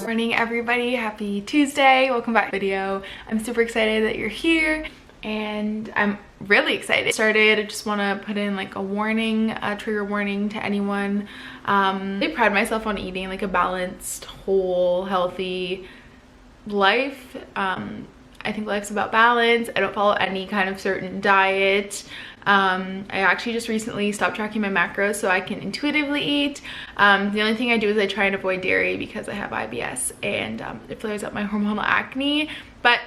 Morning everybody, happy Tuesday, welcome back to the video. I'm super excited that you're here and I'm really excited. I just want to put in like a warning, a trigger warning to anyone. I pride myself on eating like a balanced, whole, healthy life. I think life's about balance. I don't follow any kind of certain diet. I actually just recently stopped tracking my macros so I can intuitively eat. The only thing I do is I try and avoid dairy because I have IBS and it flares up my hormonal acne. But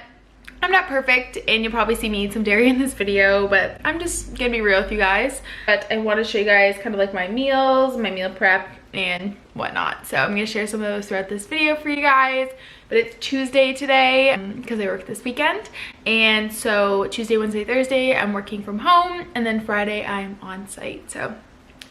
I'm not perfect and you'll probably see me eat some dairy in this video, but I'm just gonna be real with you guys. But I want to show you guys kind of like my meals, my meal prep and whatnot. So I'm gonna share some of those throughout this video for you guys. But it's Tuesday today because I work this weekend, and so Tuesday, Wednesday, Thursday I'm working from home, and then Friday I'm on site. So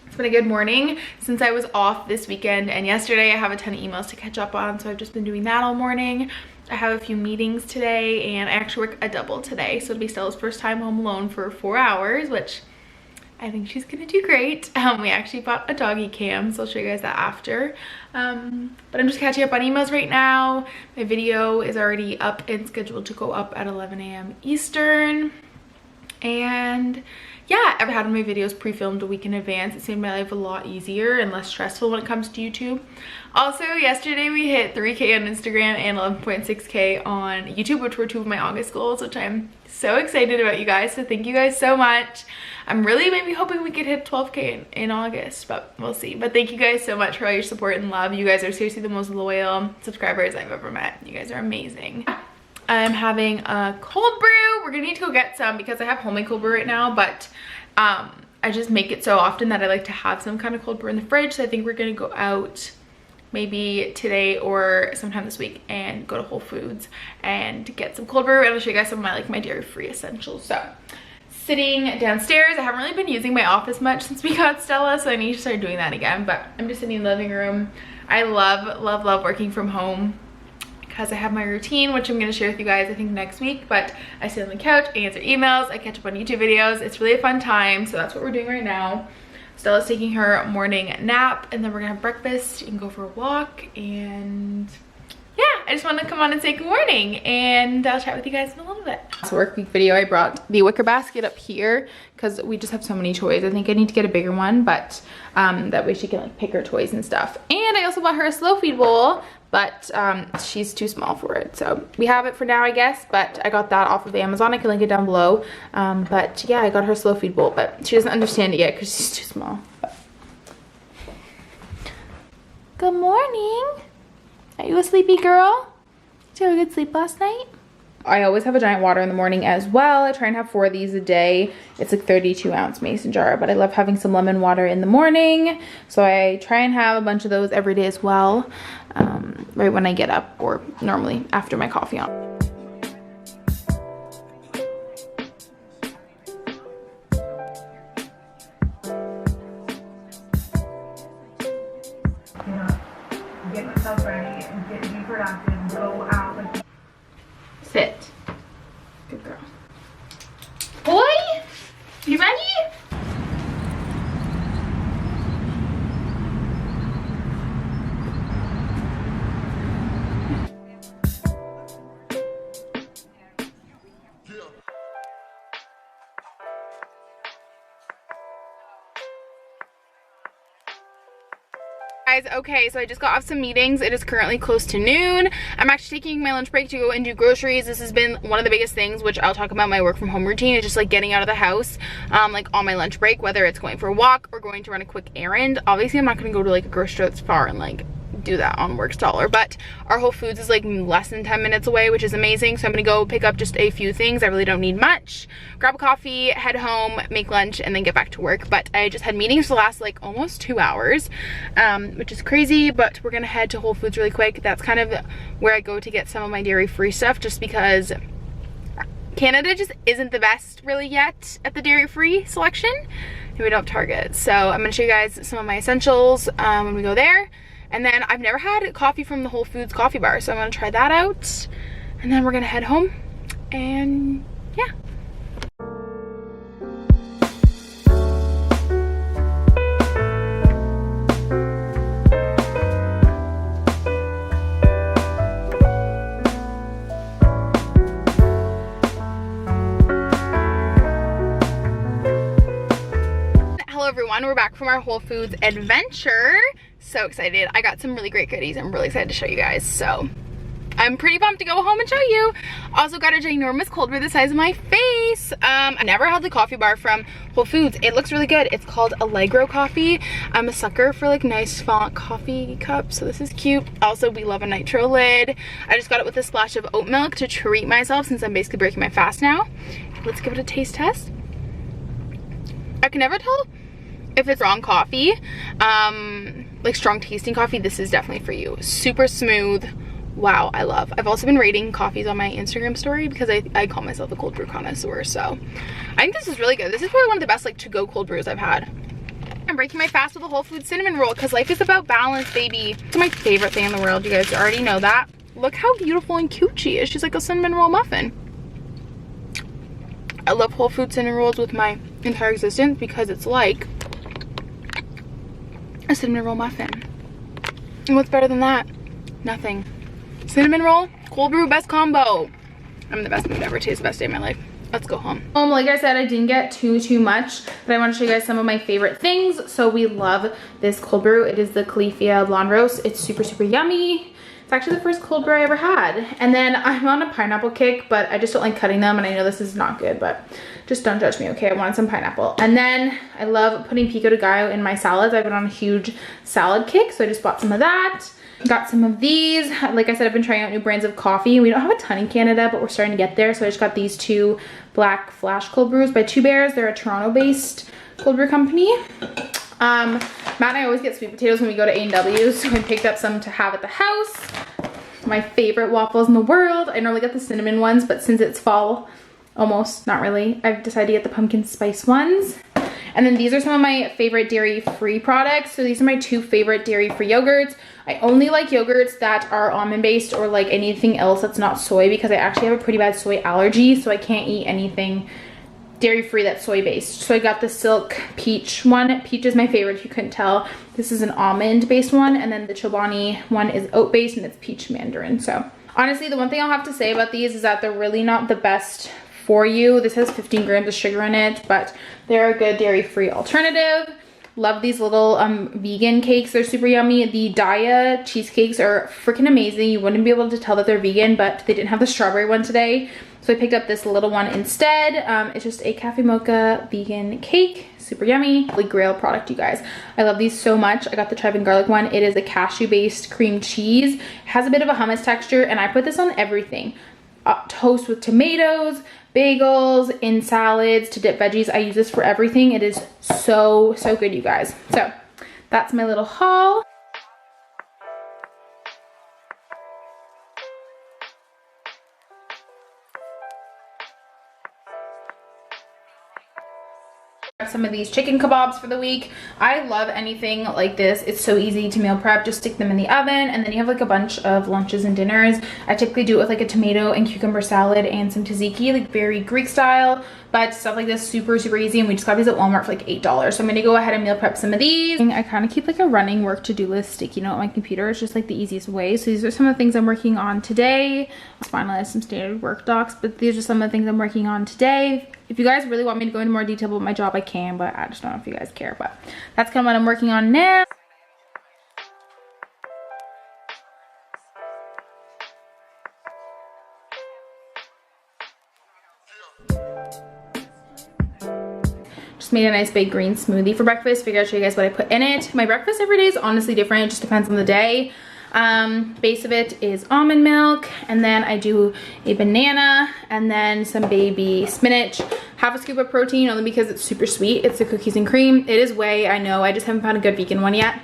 it's been a good morning since I was off this weekend, and yesterday I have a ton of emails to catch up on, so I've just been doing that all morning. I have a few meetings today and I actually work a double today, so it'll be Stella's first time home alone for 4 hours, which I think she's gonna do great. We actually bought a doggy cam, so I'll show you guys that after. But I'm just catching up on emails right now. My video is already up and scheduled to go up at 11 a.m. Eastern. And yeah, I've had my videos pre-filmed a week in advance. It's made my life a lot easier and less stressful when it comes to YouTube. Also, yesterday we hit 3K on Instagram and 11.6K on YouTube, which were two of my August goals, which I'm so excited about, you guys. So thank you guys so much. I'm really maybe hoping we could hit 12K in August, but we'll see. But thank you guys so much for all your support and love. You guys are seriously the most loyal subscribers I've ever met. You guys are amazing. I'm having a cold brew. We're gonna need to go get some because I have homemade cold brew right now, but I just make it so often that I like to have some kind of cold brew in the fridge. So I think we're gonna go out maybe today or sometime this week and go to Whole Foods and get some cold brew, and I'll show you guys some of my dairy-free essentials. So sitting downstairs, I haven't really been using my office much since we got Stella, so I need to start doing that again. But I'm just sitting in the living room. I love working from home because I have my routine, which I'm going to share with you guys I think next week. But I sit on the couch, I answer emails, I catch up on YouTube videos. It's really a fun time, so that's what we're doing right now. Stella's taking her morning nap, and then we're gonna have breakfast and go for a walk. And yeah, I just wanted to come on and say good morning, and I'll chat with you guys in a little bit. This work week video, I brought the wicker basket up here because we just have so many toys. I think I need to get a bigger one, but that way she can like pick her toys and stuff. And I also bought her a slow feed bowl, but she's too small for it, so we have it for now, I guess. But I got that off of Amazon. I can link it down below. But yeah, I got her slow feed bowl, but she doesn't understand it yet because she's too small. But good morning. Are you a sleepy girl? Did you have a good sleep last night? I always have a giant water in the morning as well. I try and have 4 of these a day. It's like 32-ounce mason jar, but I love having some lemon water in the morning. So I try and have a bunch of those every day as well, right when I get up, or normally after my coffee on. Get myself ready and be productive and go out with. Sit. Good girl. Boy, you ready? Guys, okay, so I just got off some meetings. It is currently close to noon. I'm actually taking my lunch break to go and do groceries. This has been one of the biggest things, which I'll talk about my work from home routine, is just like getting out of the house like on my lunch break, whether it's going for a walk or going to run a quick errand. Obviously I'm not going to go to like a grocery store that's far and like do that on Works Dollar. But our Whole Foods is like less than 10 minutes away, which is amazing. So I'm gonna go pick up just a few things. I really don't need much. Grab a coffee, head home, make lunch, and then get back to work. But I just had meetings to last like almost 2 hours, which is crazy. But we're gonna head to Whole Foods really quick. That's kind of where I go to get some of my dairy-free stuff, just because Canada just isn't the best really yet at the dairy-free selection, and we don't have Target. So I'm gonna show you guys some of my essentials when we go there. And then I've never had coffee from the Whole Foods coffee bar, so I'm gonna try that out. And then we're gonna head home, and yeah. Everyone, we're back from our Whole Foods adventure. So excited. I got some really great goodies. I'm really excited to show you guys. So I'm pretty pumped to go home and show you. Also got a ginormous cold brew the size of my face. I never had the coffee bar from Whole Foods. It looks really good. It's called Allegro coffee. I'm a sucker for like nice font coffee cups, so this is cute. Also, we love a nitro lid. I just got it with a splash of oat milk to treat myself since I'm basically breaking my fast now. Let's give it a taste test. I can never tell if it's strong coffee, like strong tasting coffee. This is definitely for you. Super smooth. Wow, I love. I've also been rating coffees on my Instagram story because I call myself a cold brew connoisseur. So I think this is really good. This is probably one of the best like to-go cold brews I've had. I'm breaking my fast with a Whole Foods cinnamon roll because life is about balance, baby. It's my favorite thing in the world. You guys already know that. Look how beautiful and cute she is. She's like a cinnamon roll muffin. I love Whole Foods cinnamon rolls with my entire existence because it's like a cinnamon roll muffin. And what's better than that? Nothing. Cinnamon roll, cold brew, best combo. I'm in the best mood ever. Today's the best day of my life. Let's go home. Like I said, I didn't get too much, but I want to show you guys some of my favorite things. So we love this cold brew. It is the Califia Blonde Roast. It's super yummy. It's actually the first cold brew I ever had. And then I'm on a pineapple kick, but I just don't like cutting them, and I know this is not good, but just don't judge me, okay? I wanted some pineapple. And then I love putting pico de gallo in my salads. I've been on a huge salad kick, so I just bought some of that. Got some of these. Like I said, I've been trying out new brands of coffee. We don't have a ton in Canada, but we're starting to get there. So I just got these two black flash cold brews by Two Bears. They're a Toronto-based cold brew company. Matt and I always get sweet potatoes when we go to A&W, so I picked up some to have at the house. My favorite waffles in the world. I normally get the cinnamon ones, but since it's fall, almost, not really, I've decided to get the pumpkin spice ones. And then these are some of my favorite dairy-free products. So these are my two favorite dairy-free yogurts. I only like yogurts that are almond-based or like anything else that's not soy, because I actually have a pretty bad soy allergy, so I can't eat anything dairy-free that's soy-based. So I got the Silk Peach one. Peach is my favorite, if you couldn't tell. This is an almond-based one, and then the Chobani one is oat-based, and it's peach mandarin. So honestly, the one thing I'll have to say about these is that they're really not the best for you. This has 15 grams of sugar in it, but they're a good dairy-free alternative. Love these little vegan cakes. They're super yummy. The Daya cheesecakes are freaking amazing. You wouldn't be able to tell that they're vegan, but they didn't have the strawberry one today, so I picked up this little one instead. It's just a cafe mocha vegan cake. Super yummy. Holy grail product, you guys. I love these so much. I got the chive and garlic one. It is a cashew-based cream cheese. It has a bit of a hummus texture, and I put this on everything. Toast with tomatoes, bagels, in salads, to dip veggies. I use this for everything. It is so good, you guys. So that's my little haul. Some of these chicken kebabs for the week. I love anything like this. It's so easy to meal prep. Just stick them in the oven, and then you have like a bunch of lunches and dinners. I typically do it with like a tomato and cucumber salad and some tzatziki, like very Greek style, but stuff like this super easy. And we just got these at Walmart for like $8. So I'm gonna go ahead and meal prep some of these. I kind of keep like a running work to-do list sticky note on my computer. It's just like the easiest way. So these are some of the things I'm working on today. I'll finalize some standard work docs, but these are some of the things I'm working on today. If you guys really want me to go into more detail about my job, I can, but I just don't know if you guys care. But that's kind of what I'm working on now. Just made a nice big green smoothie for breakfast. Figured I'd show you guys what I put in it. My breakfast every day is honestly different. It just depends on the day. Base of it is almond milk, and then I do a banana and then some baby spinach. Half a scoop of protein only because it's super sweet. It's the cookies and cream. It is whey, I know, I just haven't found a good vegan one yet.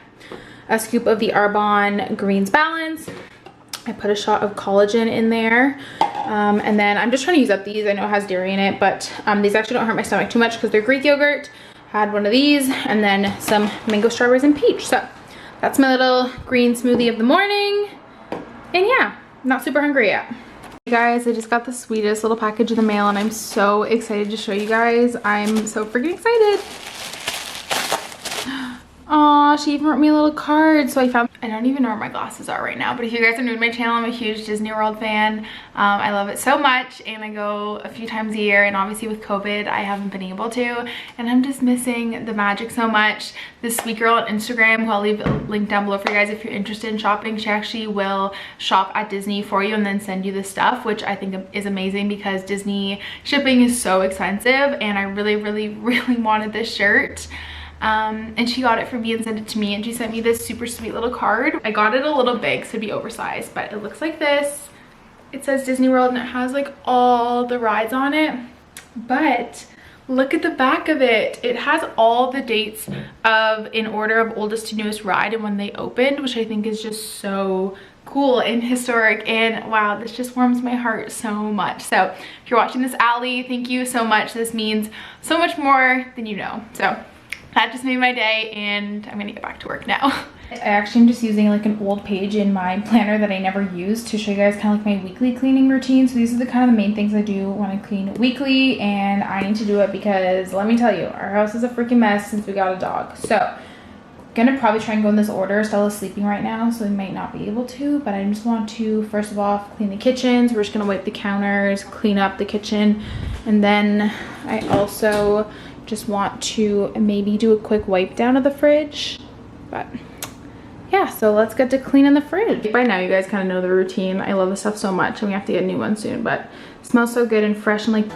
A scoop of the Arbonne Greens Balance. I put a shot of collagen in there. And then I'm just trying to use up these. I know it has dairy in it, but these actually don't hurt my stomach too much because they're Greek yogurt. Had one of these, and then some mango, strawberries, and peach. So that's my little green smoothie of the morning. And yeah, not super hungry yet. Hey guys, I just got the sweetest little package in the mail and I'm so excited to show you guys. I'm so freaking excited. Aw, she even wrote me a little card. So I don't even know where my glasses are right now, but if you guys are new to my channel, I'm a huge Disney World fan. I love it so much and I go a few times a year, and obviously with COVID, I haven't been able to, and I'm just missing the magic so much. This sweet girl on Instagram, who I'll leave a link down below for you guys if you're interested in shopping, she actually will shop at Disney for you and then send you the stuff, which I think is amazing because Disney shipping is so expensive, and I really, really, really wanted this shirt. And she got it for me and sent it to me, and she sent me this super sweet little card. I got it a little big, so it'd be oversized, but it looks like this. It says Disney World and it has like all the rides on it, but look at the back of it. It has all the dates of in order of oldest to newest ride and when they opened, which I think is just so cool and historic, and wow, this just warms my heart so much. So if you're watching this, Allie, thank you so much. This means so much more than you know. So that just made my day, and I'm gonna get back to work now. I actually am just using like an old page in my planner that I never used to show you guys kind of like my weekly cleaning routine. So these are the kind of the main things I do when I clean weekly, and I need to do it because let me tell you, our house is a freaking mess since we got a dog. So gonna probably try and go in this order. Stella's sleeping right now, so we might not be able to, but I just want to first of all clean the kitchen. So we're just gonna wipe the counters, clean up the kitchen, and then I also just want to maybe do a quick wipe down of the fridge. But yeah, so let's get to cleaning the fridge. By now you guys kind of know the routine. I love this stuff so much, and we have to get a new one soon, but it smells so good and fresh and like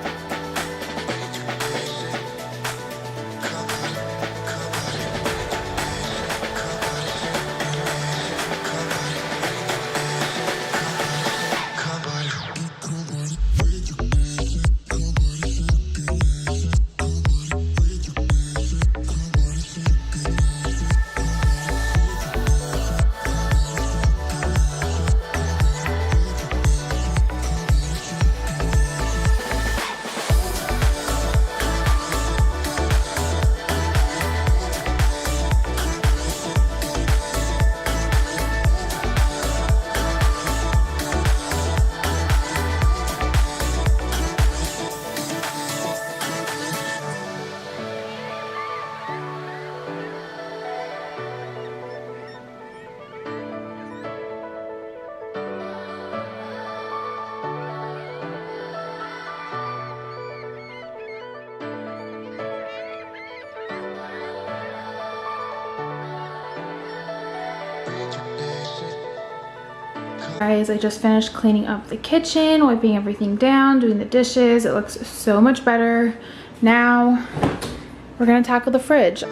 guys, I just finished cleaning up the kitchen, wiping everything down, doing the dishes. It looks so much better. Now we're gonna tackle the fridge.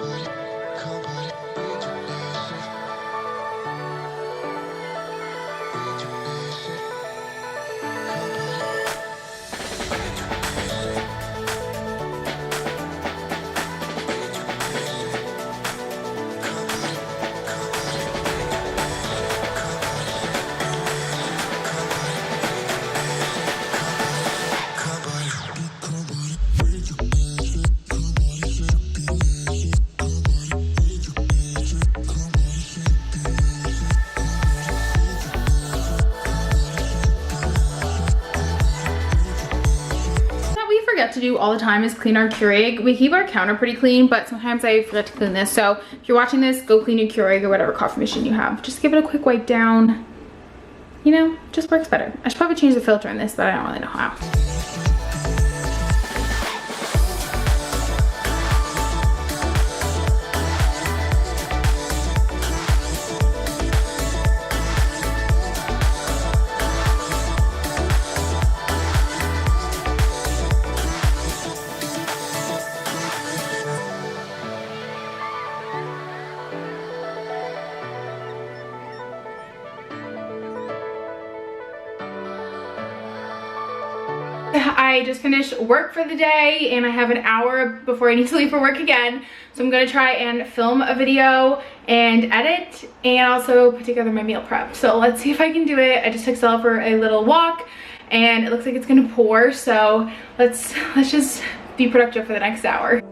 To do all the time is clean our Keurig. We keep our counter pretty clean, but sometimes I forget to clean this. So if you're watching this, go clean your Keurig or whatever coffee machine you have. Just give it a quick wipe down. You know, just works better. I should probably change the filter in this, but I don't really know how. I just finished work for the day and I have an hour before I need to leave for work again. So I'm gonna try and film a video and edit and also put together my meal prep. So let's see if I can do it. I just took Stella for a little walk and it looks like it's gonna pour. So let's just be productive for the next hour.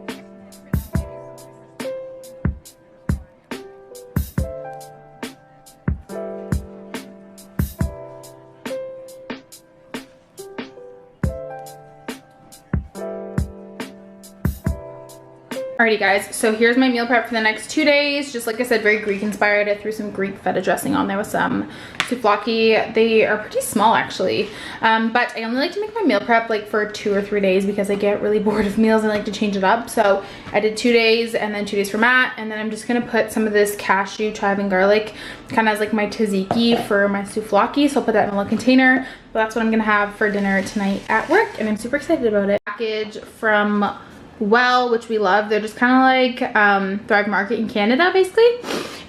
Alrighty guys, so here's my meal prep for the next 2 days. Just like I said, very Greek inspired. I threw some Greek feta dressing on there with some souvlaki. They are pretty small actually, but I only like to make my meal prep like for 2 or 3 days because I get really bored of meals and I like to change it up. So I did 2 days and then 2 days for Matt, and then I'm just gonna put some of this cashew, chive, and garlic kind of as like my tzatziki for my souvlaki. So I'll put that in a little container. But that's what I'm gonna have for dinner tonight at work, and I'm super excited about it. Package from Well, which we love. They're just kind of like Thrive Market in Canada basically,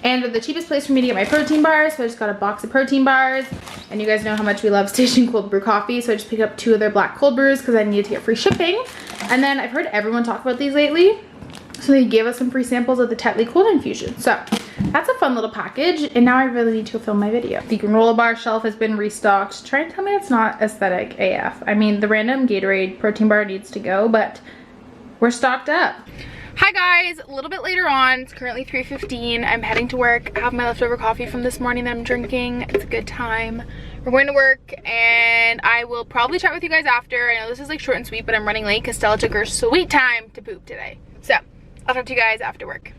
and they're the cheapest place for me to get my protein bars. So I just got a box of protein bars, and you guys know how much we love Station Cold Brew coffee, so I just picked up 2 of their black cold brews because I needed to get free shipping. And then I've heard everyone talk about these lately, so they gave us some free samples of the Tetley cold infusion. So that's a fun little package, and now I really need to film my video. The granola bar shelf has been restocked. Try and tell me it's not aesthetic AF. I mean, the random Gatorade protein bar needs to go, but we're stocked up. Hi guys, a little bit later on. It's currently 3:15. I'm heading to work. I have my leftover coffee from this morning that I'm drinking. It's a good time. We're going to work, and I will probably chat with you guys after. I know this is like short and sweet, but I'm running late because Stella took her sweet time to poop today. So I'll talk to you guys after work.